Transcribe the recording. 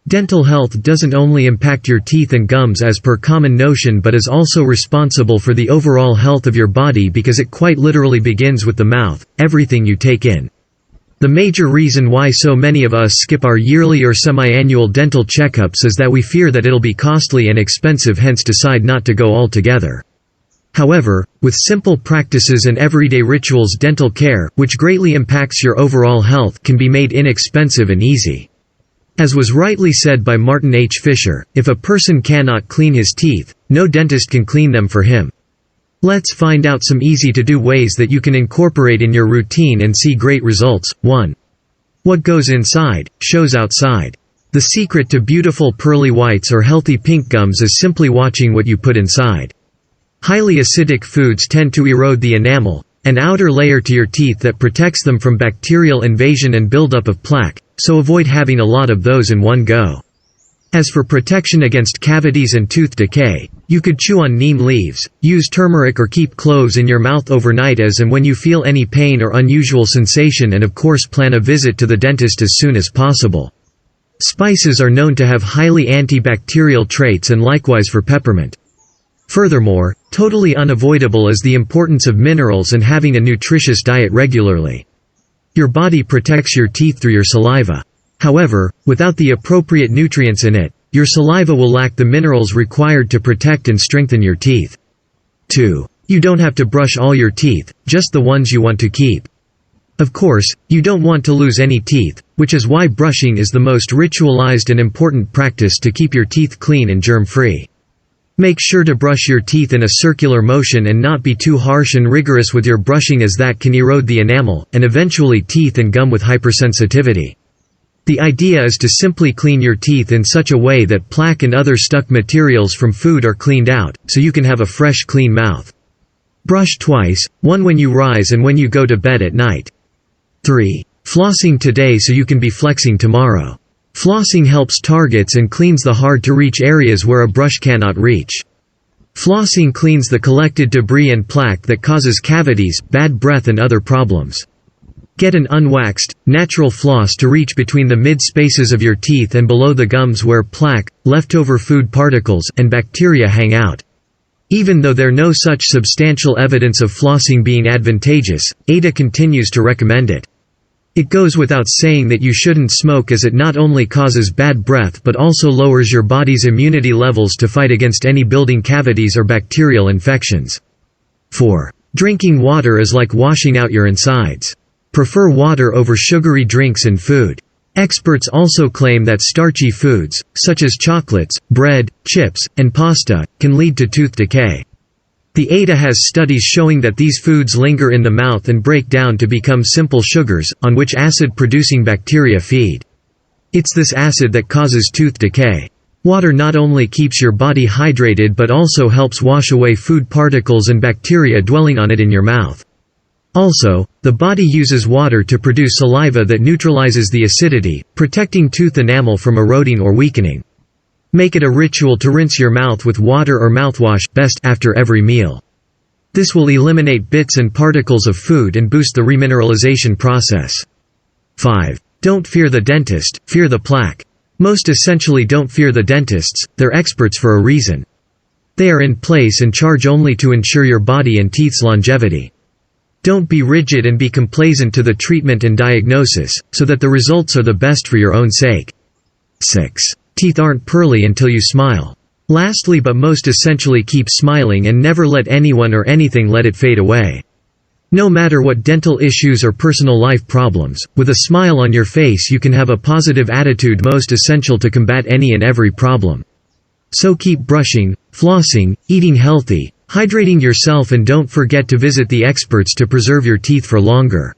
Dental health doesn't only impact your teeth and gums as per common notion, but is also responsible for the overall health of your body, because it quite literally begins with the mouth, everything you take in. The major reason why so many of us skip our yearly or semi-annual dental checkups is that we fear that it'll be costly and expensive, hence decide not to go altogether. However, with simple practices and everyday rituals, dental care, which greatly impacts your overall health, can be made inexpensive and easy. As was rightly said by Martin H. Fisher, if a person cannot clean his teeth, no dentist can clean them for him. Let's find out some easy-to-do ways that you can incorporate in your routine and see great results. 1. What goes inside, shows outside. The secret to beautiful pearly whites or healthy pink gums is simply watching what you put inside. Highly acidic foods tend to erode the enamel, an outer layer to your teeth that protects them from bacterial invasion and buildup of plaque, so avoid having a lot of those in one go. As for protection against cavities and tooth decay, you could chew on neem leaves, use turmeric, or keep cloves in your mouth overnight as and when you feel any pain or unusual sensation, and of course plan a visit to the dentist as soon as possible. Spices are known to have highly antibacterial traits, and likewise for peppermint. Furthermore, totally unavoidable is the importance of minerals and having a nutritious diet regularly. Your body protects your teeth through your saliva. However, without the appropriate nutrients in it, your saliva will lack the minerals required to protect and strengthen your teeth. 2. You don't have to brush all your teeth, just the ones you want to keep. Of course, you don't want to lose any teeth, which is why brushing is the most ritualized and important practice to keep your teeth clean and germ-free. Make sure to brush your teeth in a circular motion and not be too harsh and rigorous with your brushing, as that can erode the enamel, and eventually teeth and gum with hypersensitivity. The idea is to simply clean your teeth in such a way that plaque and other stuck materials from food are cleaned out, so you can have a fresh, clean mouth. Brush twice, one when you rise and when you go to bed at night. 3. Flossing today so you can be flexing tomorrow. Flossing helps targets and cleans the hard-to-reach areas where a brush cannot reach. Flossing cleans the collected debris and plaque that causes cavities, bad breath, and other problems. Get an unwaxed, natural floss to reach between the mid-spaces of your teeth and below the gums where plaque, leftover food particles, and bacteria hang out. Even though there's no such substantial evidence of flossing being advantageous, ADA continues to recommend it. It goes without saying that you shouldn't smoke, as it not only causes bad breath but also lowers your body's immunity levels to fight against any building cavities or bacterial infections. 4. Drinking water is like washing out your insides. Prefer water over sugary drinks and food. Experts also claim that starchy foods, such as chocolates, bread, chips, and pasta, can lead to tooth decay. The ADA has studies showing that these foods linger in the mouth and break down to become simple sugars, on which acid-producing bacteria feed. It's this acid that causes tooth decay. Water not only keeps your body hydrated but also helps wash away food particles and bacteria dwelling on it in your mouth. Also, the body uses water to produce saliva that neutralizes the acidity, protecting tooth enamel from eroding or weakening. Make it a ritual to rinse your mouth with water or mouthwash, best after every meal. This will eliminate bits and particles of food and boost the remineralization process. 5. Don't fear the dentist, fear the plaque. Most essentially, don't fear the dentists, they're experts for a reason. They are in place and charge only to ensure your body and teeth's longevity. Don't be rigid and be complacent to the treatment and diagnosis, so that the results are the best for your own sake. 6. Teeth aren't pearly until you smile. Lastly but most essentially, keep smiling and never let anyone or anything let it fade away. No matter what dental issues or personal life problems, with a smile on your face you can have a positive attitude, most essential to combat any and every problem. So keep brushing, flossing, eating healthy, hydrating yourself, and don't forget to visit the experts to preserve your teeth for longer.